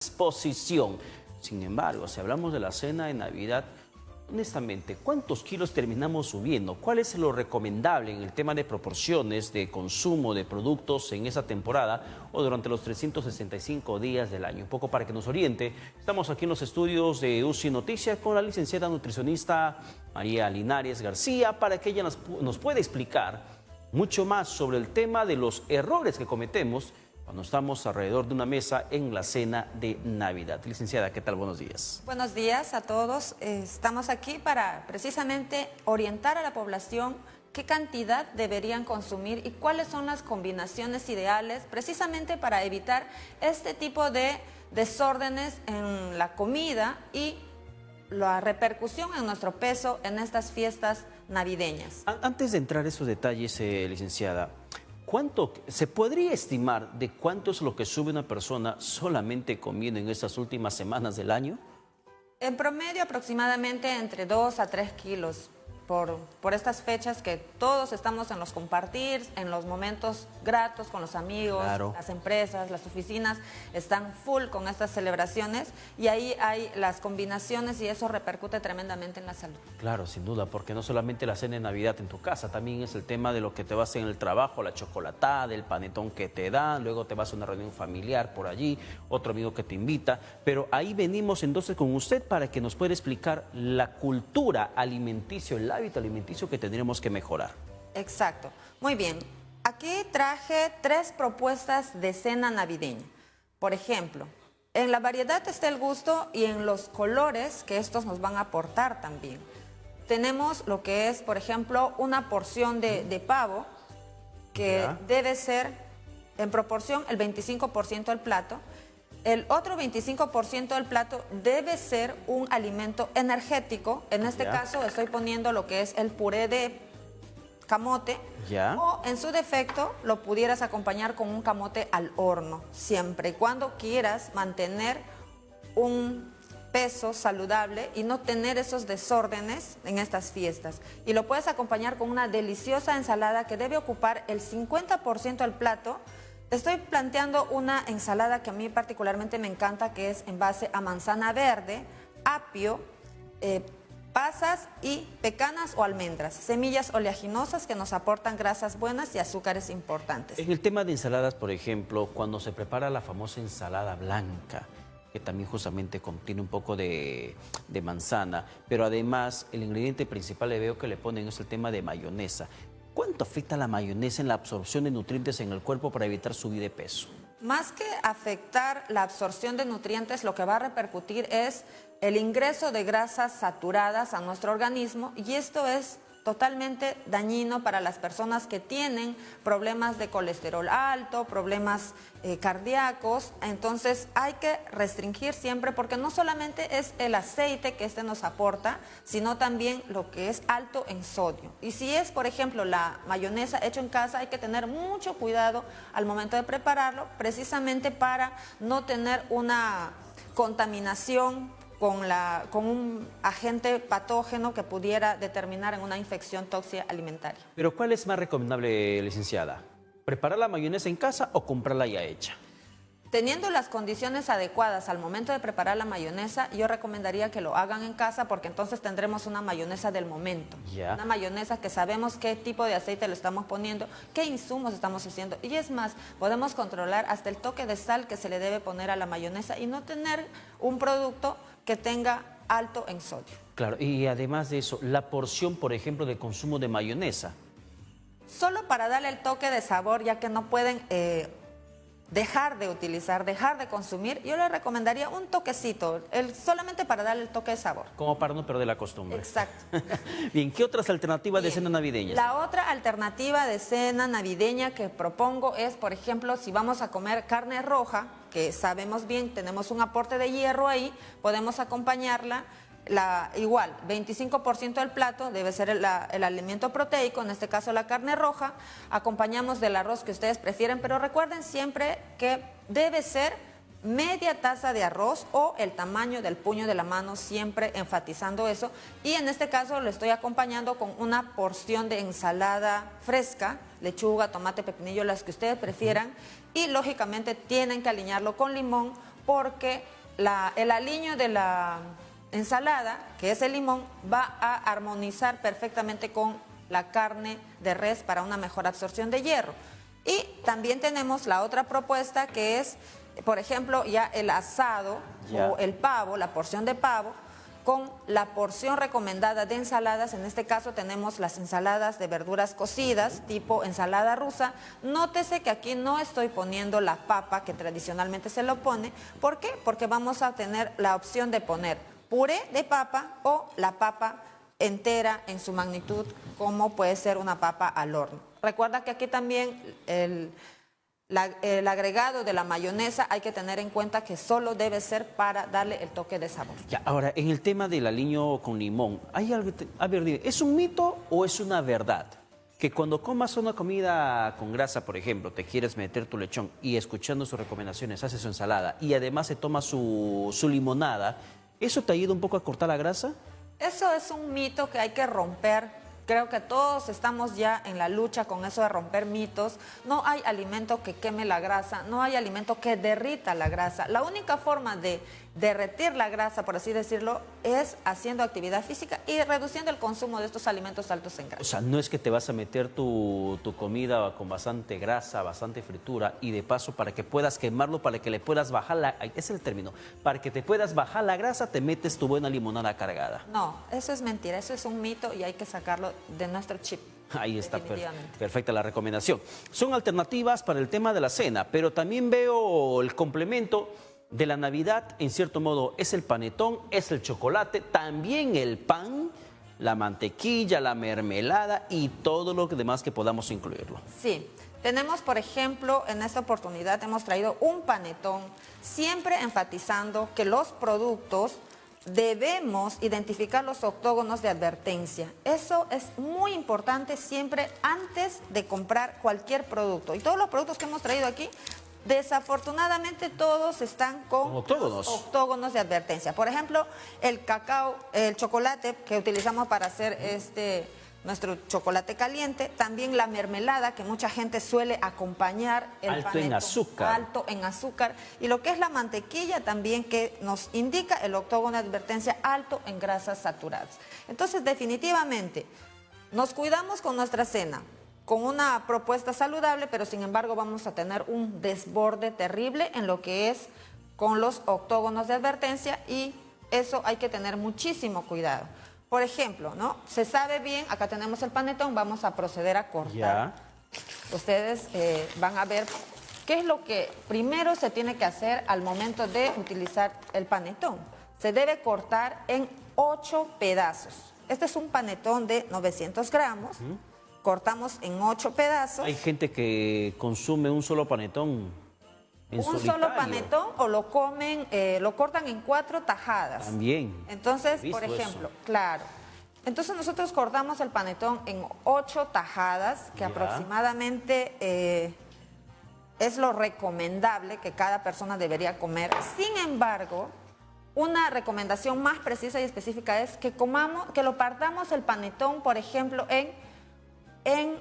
Exposición. Sin embargo, si hablamos de la cena de Navidad, honestamente, ¿cuántos kilos terminamos subiendo? ¿Cuál es lo recomendable en el tema de proporciones de consumo de productos en esa temporada o durante los 365 días del año? Un poco para que nos oriente, estamos aquí en los estudios de UCI Noticias con la licenciada nutricionista María Linares García para que ella nos pueda explicar mucho más sobre el tema de los errores que cometemos cuando estamos alrededor de una mesa en la cena de Navidad. Licenciada, ¿qué tal? Buenos días. Buenos días a todos. Estamos aquí para precisamente orientar a la población qué cantidad deberían consumir y cuáles son las combinaciones ideales precisamente para evitar este tipo de desórdenes en la comida y la repercusión en nuestro peso en estas fiestas navideñas. Antes de entrar a esos detalles, licenciada, ¿cuánto se podría estimar de cuánto es lo que sube una persona solamente comiendo en estas últimas semanas del año? En promedio aproximadamente entre 2 a 3 kilos por estas fechas que todos estamos en los compartir, en los momentos gratos con los amigos, claro. Las empresas, las oficinas están full con estas celebraciones y ahí hay las combinaciones y eso repercute tremendamente en la salud. Claro, sin duda, porque no solamente la cena de Navidad en tu casa, también es el tema de lo que te vas en el trabajo, la chocolatada, el panetón que te dan, luego te vas a una reunión familiar por allí, otro amigo que te invita, pero ahí venimos entonces con usted para que nos pueda explicar la cultura alimenticia, el hábito alimenticio que tendremos que mejorar. Exacto. Muy bien. Aquí traje 3 propuestas de cena navideña. Por ejemplo, en la variedad está el gusto y en los colores que estos nos van a aportar también. Tenemos lo que es, por ejemplo, una porción de pavo que debe ser en proporción el 25% del plato. El otro 25% del plato debe ser un alimento energético. En este caso estoy poniendo lo que es el puré de camote. O en su defecto lo pudieras acompañar con un camote al horno, siempre y cuando quieras mantener un peso saludable y no tener esos desórdenes en estas fiestas. Y lo puedes acompañar con una deliciosa ensalada que debe ocupar el 50% del plato. Estoy planteando una ensalada que a mí particularmente me encanta, que es en base a manzana verde, apio, pasas y pecanas o almendras, semillas oleaginosas que nos aportan grasas buenas y azúcares importantes. En el tema de ensaladas, por ejemplo, cuando se prepara la famosa ensalada blanca, que también justamente contiene un poco de manzana, pero además el ingrediente principal le veo que le ponen es el tema de mayonesa. ¿Cuánto afecta la mayonesa en la absorción de nutrientes en el cuerpo para evitar subir de peso? Más que afectar la absorción de nutrientes, lo que va a repercutir es el ingreso de grasas saturadas a nuestro organismo y esto es totalmente dañino para las personas que tienen problemas de colesterol alto, problemas cardíacos. Entonces hay que restringir siempre porque no solamente es el aceite que nos aporta, sino también lo que es alto en sodio. Y si es, por ejemplo, la mayonesa hecha en casa, hay que tener mucho cuidado al momento de prepararlo, precisamente para no tener una contaminación con un agente patógeno que pudiera determinar en una infección tóxica alimentaria. Pero ¿cuál es más recomendable, licenciada? ¿Preparar la mayonesa en casa o comprarla ya hecha? Teniendo las condiciones adecuadas al momento de preparar la mayonesa, yo recomendaría que lo hagan en casa porque entonces tendremos una mayonesa del momento. Una mayonesa que sabemos qué tipo de aceite le estamos poniendo, qué insumos estamos haciendo. Y es más, podemos controlar hasta el toque de sal que se le debe poner a la mayonesa y no tener un producto que tenga alto en sodio. Claro, y además de eso, la porción, por ejemplo, de consumo de mayonesa. Solo para darle el toque de sabor, ya que no pueden dejar de utilizar, dejar de consumir, yo le recomendaría un toquecito, solamente para darle el toque de sabor. Como para no perder la costumbre. Exacto. Bien, ¿qué otras alternativas de cena navideña? La otra alternativa de cena navideña que propongo es, por ejemplo, si vamos a comer carne roja, que sabemos bien, tenemos un aporte de hierro ahí, podemos acompañarla. Igual, 25% del plato debe ser el alimento proteico, en este caso la carne roja, acompañamos del arroz que ustedes prefieren, pero recuerden siempre que debe ser media taza de arroz o el tamaño del puño de la mano, siempre enfatizando eso, y en este caso lo estoy acompañando con una porción de ensalada fresca, lechuga, tomate, pepinillo, las que ustedes prefieran, y lógicamente tienen que alinearlo con limón, porque el aliño de la ensalada, que es el limón, va a armonizar perfectamente con la carne de res para una mejor absorción de hierro. Y también tenemos la otra propuesta que es, por ejemplo, ya el asado o el pavo, la porción de pavo, con la porción recomendada de ensaladas. En este caso tenemos las ensaladas de verduras cocidas, tipo ensalada rusa. Nótese que aquí no estoy poniendo la papa que tradicionalmente se lo pone. ¿Por qué? Porque vamos a tener la opción de poner puré de papa o la papa entera en su magnitud, como puede ser una papa al horno. Recuerda que aquí también el agregado de la mayonesa hay que tener en cuenta que solo debe ser para darle el toque de sabor. Ya, ahora, en el tema del aliño con limón, ¿hay algo, a ver, dime, ¿es un mito o es una verdad? Que cuando comas una comida con grasa, por ejemplo, te quieres meter tu lechón y escuchando sus recomendaciones hace su ensalada y además se toma su limonada, ¿eso te ayuda un poco a cortar la grasa? Eso es un mito que hay que romper. Creo que todos estamos ya en la lucha con eso de romper mitos. No hay alimento que queme la grasa, no hay alimento que derrita la grasa. La única forma de derretir la grasa, por así decirlo, es haciendo actividad física y reduciendo el consumo de estos alimentos altos en grasa. O sea, no es que te vas a meter tu comida con bastante grasa, bastante fritura y de paso para que puedas quemarlo, para que le puedas bajar ese es el término, para que te puedas bajar la grasa te metes tu buena limonada cargada. No, eso es mentira, eso es un mito y hay que sacarlo de nuestro chip. Ahí está, perfecta la recomendación. Son alternativas para el tema de la cena, pero también veo el complemento de la Navidad, en cierto modo, es el panetón, es el chocolate, también el pan, la mantequilla, la mermelada y todo lo demás que podamos incluirlo. Sí, tenemos, por ejemplo, en esta oportunidad hemos traído un panetón, siempre enfatizando que los productos debemos identificar los octógonos de advertencia. Eso es muy importante siempre antes de comprar cualquier producto. Y todos los productos que hemos traído aquí, desafortunadamente todos están con octógonos de advertencia. Por ejemplo, el cacao, el chocolate que utilizamos para hacer nuestro chocolate caliente, también la mermelada que mucha gente suele acompañar el alto panetón, en azúcar. Alto en azúcar. Y lo que es la mantequilla también que nos indica el octógono de advertencia alto en grasas saturadas. Entonces, definitivamente, nos cuidamos con nuestra cena, con una propuesta saludable, pero sin embargo vamos a tener un desborde terrible en lo que es con los octógonos de advertencia y eso hay que tener muchísimo cuidado. Por ejemplo, ¿no? Se sabe bien, acá tenemos el panetón, vamos a proceder a cortar. Ya. Ustedes van a ver qué es lo que primero se tiene que hacer al momento de utilizar el panetón. Se debe cortar en 8 pedazos. Este es un panetón de 900 gramos. Cortamos en 8 pedazos. Hay gente que consume un solo panetón en solitario. Solo panetón o lo comen, lo cortan en 4 tajadas. También. Entonces, por ejemplo, claro. Entonces nosotros cortamos el panetón en 8 tajadas, que aproximadamente es lo recomendable que cada persona debería comer. Sin embargo, una recomendación más precisa y específica es que lo partamos el panetón, por ejemplo, en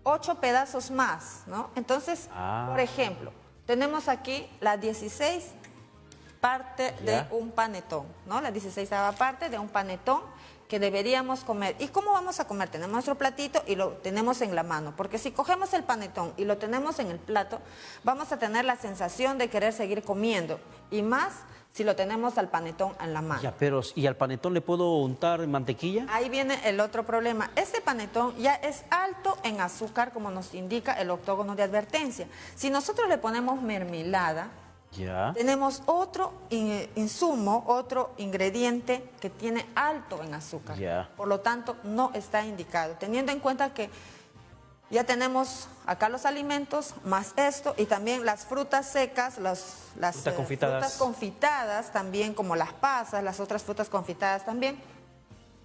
8 pedazos más, ¿no? Entonces, por ejemplo, tenemos aquí la 16 parte de un panetón, ¿no? La 16ª parte de un panetón que deberíamos comer. ¿Y cómo vamos a comer? Tenemos nuestro platito y lo tenemos en la mano, porque si cogemos el panetón y lo tenemos en el plato, vamos a tener la sensación de querer seguir comiendo, y más si lo tenemos al panetón en la mano. Ya, pero ¿y al panetón le puedo untar mantequilla? Ahí viene el otro problema. Este panetón ya es alto en azúcar, como nos indica el octógono de advertencia. Si nosotros le ponemos mermelada, tenemos otro insumo, otro ingrediente que tiene alto en azúcar. Por lo tanto, no está indicado. Teniendo en cuenta que ya tenemos acá los alimentos, más esto, y también las frutas secas, las frutas confitadas también, como las pasas, las otras frutas confitadas también,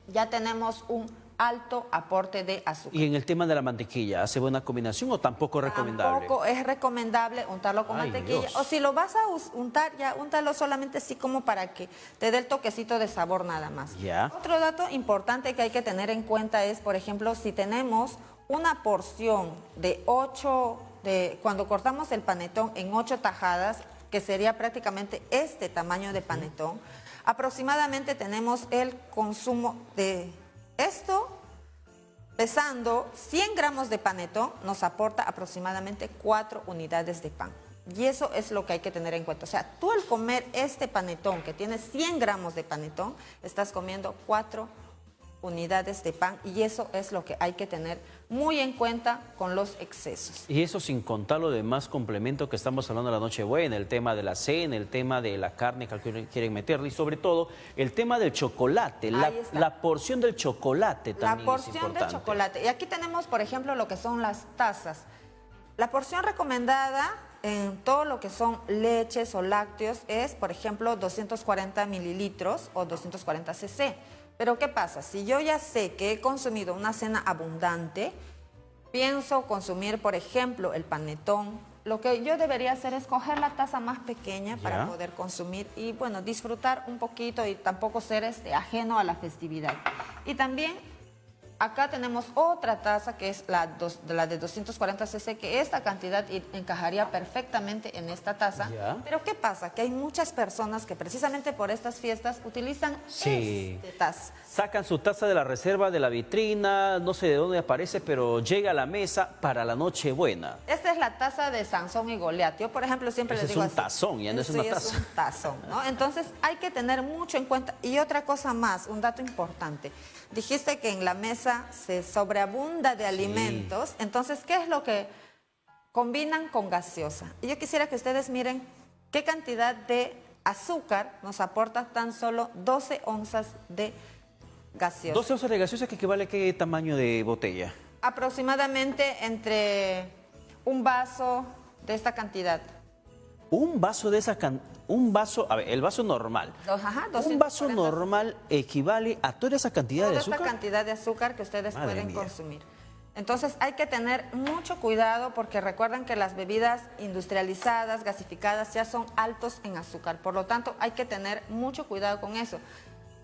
ya tenemos un alto aporte de azúcar. ¿Y en el tema de la mantequilla, hace buena combinación o tampoco es recomendable? Tampoco es recomendable untarlo con mantequilla. Dios. O si lo vas a untar, ya úntalo solamente así como para que te dé el toquecito de sabor nada más. Otro dato importante que hay que tener en cuenta es, por ejemplo, si tenemos una porción de 8, cuando cortamos el panetón en 8 tajadas, que sería prácticamente este tamaño de panetón, aproximadamente tenemos el consumo de esto, pesando 100 gramos de panetón, nos aporta aproximadamente 4 unidades de pan. Y eso es lo que hay que tener en cuenta. O sea, tú al comer este panetón, que tiene 100 gramos de panetón, estás comiendo 4 unidades de pan, y eso es lo que hay que tener muy en cuenta con los excesos. Y eso sin contar lo demás complemento que estamos hablando de la Nochebuena, el tema de la cena, el tema de la carne que quieren meterle, y sobre todo el tema del chocolate, la porción del chocolate también La es porción importante. del chocolate. Y aquí tenemos, por ejemplo, lo que son las tazas. La porción recomendada en todo lo que son leches o lácteos es, por ejemplo, 240 mililitros o 240 cc. Pero ¿qué pasa? Si yo ya sé que he consumido una cena abundante, pienso consumir, por ejemplo, el panetón, lo que yo debería hacer es coger la taza más pequeña para poder consumir y, bueno, disfrutar un poquito y tampoco ser ajeno a la festividad. Y también acá tenemos otra taza que es la de 240 cc, que esta cantidad encajaría perfectamente en esta taza. Pero ¿qué pasa? Que hay muchas personas que precisamente por estas fiestas utilizan esta taza. Sacan su taza de la reserva de la vitrina, no sé de dónde aparece, pero llega a la mesa para la Nochebuena. Esta es la taza de Sansón y Goliat. Yo, por ejemplo, siempre les digo es un tazón, ya no es una taza. Es un tazón, ¿no? Entonces hay que tener mucho en cuenta. Y otra cosa más, un dato importante. Dijiste que en la mesa se sobreabunda de alimentos. Entonces, ¿qué es lo que combinan con gaseosa? Y yo quisiera que ustedes miren qué cantidad de azúcar nos aporta tan solo 12 onzas de gaseosa. 12 onzas de gaseosa, que equivale a qué tamaño de botella. Aproximadamente entre un vaso de esta cantidad. Un vaso de esa a ver, el vaso normal. Un vaso normal equivale a toda esa cantidad de azúcar. Toda esta cantidad de azúcar que ustedes pueden consumir. Entonces hay que tener mucho cuidado, porque recuerden que las bebidas industrializadas, gasificadas, ya son altos en azúcar. Por lo tanto, hay que tener mucho cuidado con eso.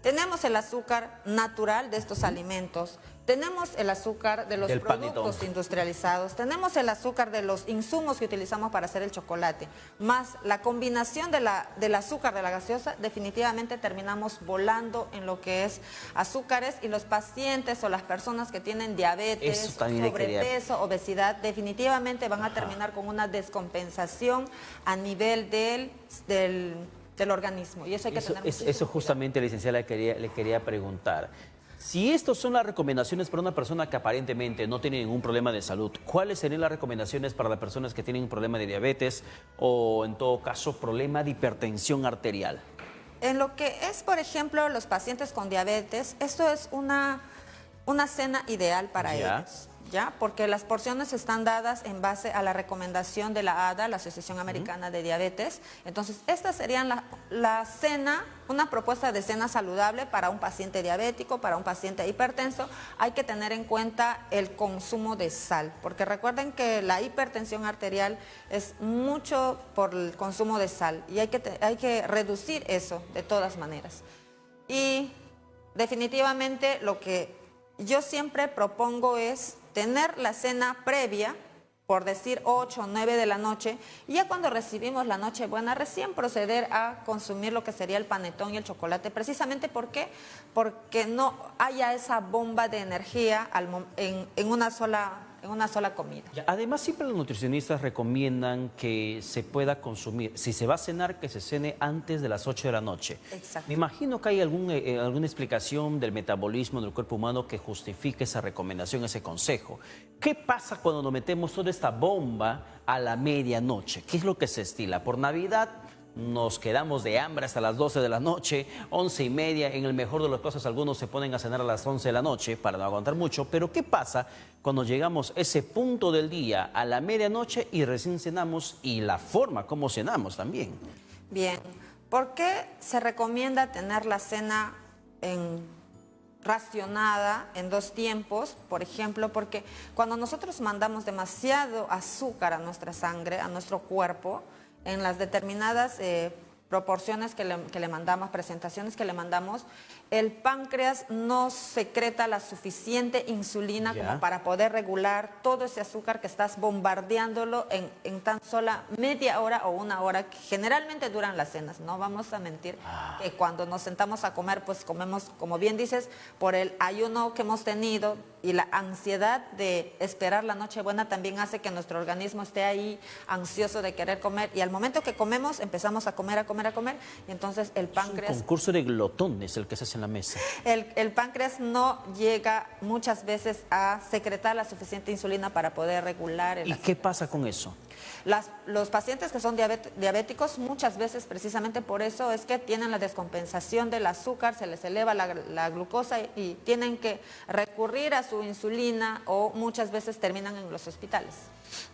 Tenemos el azúcar natural de estos alimentos, tenemos el azúcar de los productos industrializados, tenemos el azúcar de los insumos que utilizamos para hacer el chocolate, más la combinación del azúcar de la gaseosa. Definitivamente terminamos volando en lo que es azúcares, y los pacientes o las personas que tienen diabetes, sobrepeso, obesidad, definitivamente van a terminar con una descompensación a nivel del organismo, y eso hay que tener mucho Eso justamente, licenciada, le quería preguntar. Si estas son las recomendaciones para una persona que aparentemente no tiene ningún problema de salud, ¿cuáles serían las recomendaciones para las personas que tienen un problema de diabetes o, en todo caso, problema de hipertensión arterial? En lo que es, por ejemplo, los pacientes con diabetes, esto es una cena ideal para ellos. ¿Ya? Porque las porciones están dadas en base a la recomendación de la ADA, la Asociación Americana de Diabetes. Entonces, estas serían la cena, una propuesta de cena saludable para un paciente diabético, para un paciente hipertenso. Hay que tener en cuenta el consumo de sal, porque recuerden que la hipertensión arterial es mucho por el consumo de sal, y hay que reducir eso de todas maneras. Y definitivamente lo que yo siempre propongo es tener la cena previa, por decir 8 o 9 de la noche, y ya cuando recibimos la Nochebuena, recién proceder a consumir lo que sería el panetón y el chocolate. Precisamente, ¿por qué? Porque no haya esa bomba de energía en una sola comida. Además, siempre los nutricionistas recomiendan que se pueda consumir, si se va a cenar, que se cene antes de las 8 de la noche. Exacto. Me imagino que hay alguna explicación del metabolismo del cuerpo humano que justifique esa recomendación, ese consejo. ¿Qué pasa cuando nos metemos toda esta bomba a la medianoche? ¿Qué es lo que se estila? Por Navidad nos quedamos de hambre hasta las 12 de la noche, 11:30, en el mejor de los casos algunos se ponen a cenar a las 11 de la noche para no aguantar mucho, pero ¿qué pasa cuando llegamos a ese punto del día, a la medianoche, y recién cenamos, y la forma como cenamos también? Bien, ¿por qué se recomienda tener la cena racionada en 2 tiempos? Por ejemplo, porque cuando nosotros mandamos demasiado azúcar a nuestra sangre, a nuestro cuerpo, en las determinadas proporciones que le mandamos, presentaciones que le mandamos, el páncreas no secreta la suficiente insulina como para poder regular todo ese azúcar que estás bombardeándolo en tan sola media hora o una hora, que generalmente duran las cenas. No vamos a mentir que cuando nos sentamos a comer, pues comemos, como bien dices, por el ayuno que hemos tenido y la ansiedad de esperar la Nochebuena también hace que nuestro organismo esté ahí ansioso de querer comer, y al momento que comemos empezamos a comer, y entonces el páncreas... Es un concurso de glotones el que se hace en la mesa. El páncreas no llega muchas veces a secretar la suficiente insulina para poder regular el ¿Y azúcar. qué pasa con eso? Los pacientes que son diabéticos, muchas veces precisamente por eso es que tienen la descompensación del azúcar, se les eleva la glucosa y tienen que recurrir a su insulina, o muchas veces terminan en los hospitales.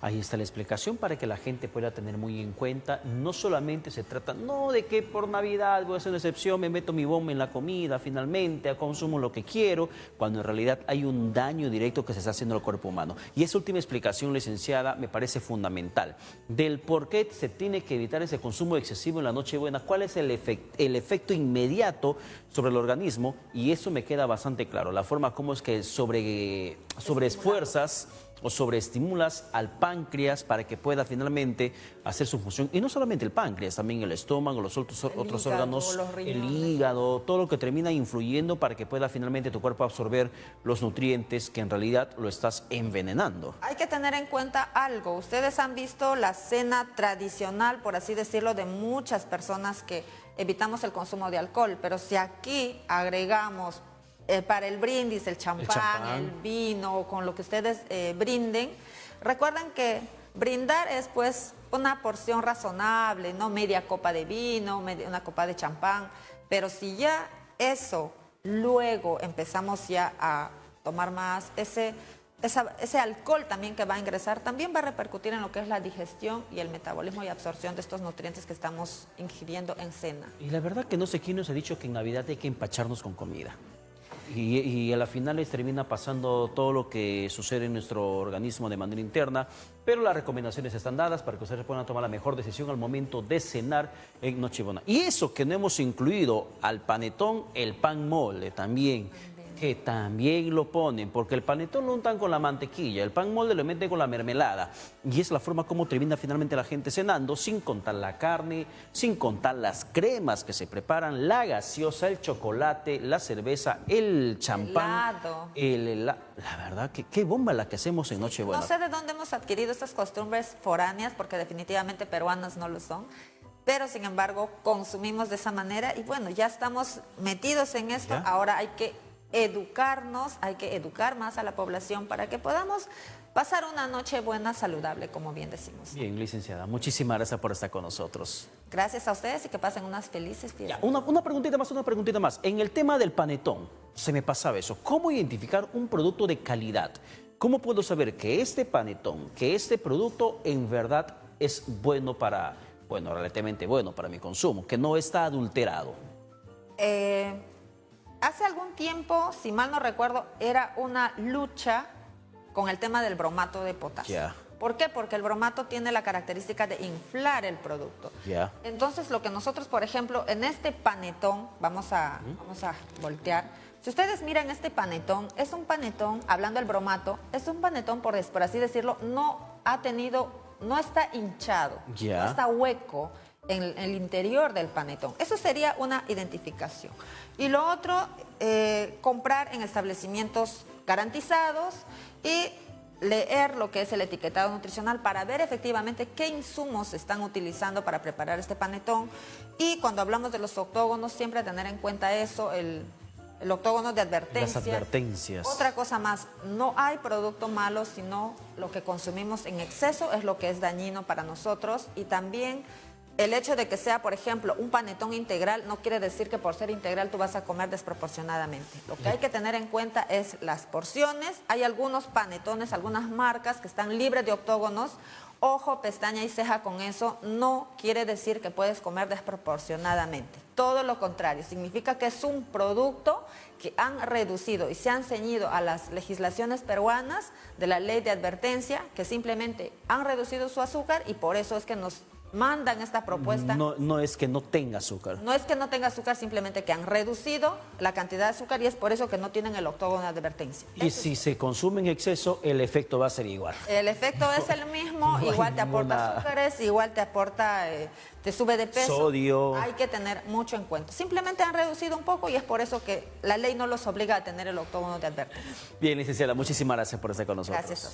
Ahí está la explicación para que la gente pueda tener muy en cuenta. No solamente se trata, no de que por Navidad voy a hacer una excepción, me meto mi bomba en la comida, finalmente consumo lo que quiero, cuando en realidad hay un daño directo que se está haciendo al cuerpo humano. Y esa última explicación, licenciada, me parece fundamental, del por qué se tiene que evitar ese consumo excesivo en la Nochebuena, cuál es el efecto inmediato sobre el organismo, y eso me queda bastante claro, la forma como es que sobreesfuerzas o sobreestimulas al páncreas para que pueda finalmente hacer su función. Y no solamente el páncreas, también el estómago, los otros órganos, el hígado, todo lo que termina influyendo para que pueda finalmente tu cuerpo absorber los nutrientes que en realidad lo estás envenenando. Hay que tener en cuenta algo. Ustedes han visto la cena tradicional, por así decirlo, de muchas personas que evitamos el consumo de alcohol, pero si aquí agregamos para el brindis, el champán, el vino, con lo que ustedes brinden. Recuerden que brindar es pues una porción razonable, no media copa de vino, una copa de champán, pero si ya eso luego empezamos ya a tomar más, ese alcohol también que va a ingresar, también va a repercutir en lo que es la digestión y el metabolismo y absorción de estos nutrientes que estamos ingiriendo en cena. Y la verdad que no sé quién nos ha dicho que en Navidad hay que empacharnos con comida. Y a la final les termina pasando todo lo que sucede en nuestro organismo de manera interna, pero las recomendaciones están dadas para que ustedes puedan tomar la mejor decisión al momento de cenar en Nochebuena. Y eso que no hemos incluido al panetón, el pan molde también, que también lo ponen, porque el panetón lo untan con la mantequilla, el pan molde lo meten con la mermelada, y es la forma como termina finalmente la gente cenando, sin contar la carne, sin contar las cremas que se preparan, la gaseosa, el chocolate, la cerveza, el champán, la verdad, que qué bomba la que hacemos en Nochebuena. No sé de dónde hemos adquirido estas costumbres foráneas, porque definitivamente peruanas no lo son, pero sin embargo consumimos de esa manera, y bueno, ya estamos metidos en esto, ahora hay que educarnos, hay que educar más a la población para que podamos pasar una Nochebuena saludable, como bien decimos. Bien, licenciada, muchísimas gracias por estar con nosotros. Gracias a ustedes y que pasen unas felices fiestas. Ya, una preguntita más. En el tema del panetón, se me pasaba eso. ¿Cómo identificar un producto de calidad? ¿Cómo puedo saber que este panetón, que este producto en verdad es bueno relativamente bueno para mi consumo, que no está adulterado? Hace algún tiempo, si mal no recuerdo, era una lucha con el tema del bromato de potasio. ¿Por qué? Porque el bromato tiene la característica de inflar el producto. Entonces, lo que nosotros, por ejemplo, en este panetón, vamos a voltear. Si ustedes miran este panetón, es un panetón, hablando del bromato, es un panetón, por así decirlo, no está hinchado, no está hueco en el interior del panetón. Eso sería una identificación. Y lo otro, comprar en establecimientos garantizados y leer lo que es el etiquetado nutricional para ver efectivamente qué insumos se están utilizando para preparar este panetón. Y cuando hablamos de los octógonos, siempre tener en cuenta eso, el octógono de advertencia. Las advertencias. Otra cosa más, no hay producto malo, sino lo que consumimos en exceso es lo que es dañino para nosotros. Y también el hecho de que sea, por ejemplo, un panetón integral no quiere decir que por ser integral tú vas a comer desproporcionadamente. Lo que hay que tener en cuenta es las porciones. Hay algunos panetones, algunas marcas que están libres de octógonos. Ojo, pestaña y ceja con eso. No quiere decir que puedes comer desproporcionadamente. Todo lo contrario, significa que es un producto que han reducido y se han ceñido a las legislaciones peruanas de la ley de advertencia, que simplemente han reducido su azúcar y por eso es que nos mandan esta propuesta. No es que no tenga azúcar. No es que no tenga azúcar, simplemente que han reducido la cantidad de azúcar y es por eso que no tienen el octógono de advertencia. Y si se consume en exceso, el efecto va a ser igual. El efecto es el mismo, No hay igual te aporta ninguna- azúcares, igual te aporta, te sube de peso. Sodio. Hay que tener mucho en cuenta. Simplemente han reducido un poco y es por eso que la ley no los obliga a tener el octógono de advertencia. Bien, licenciada, muchísimas gracias por estar con nosotros. Gracias a usted.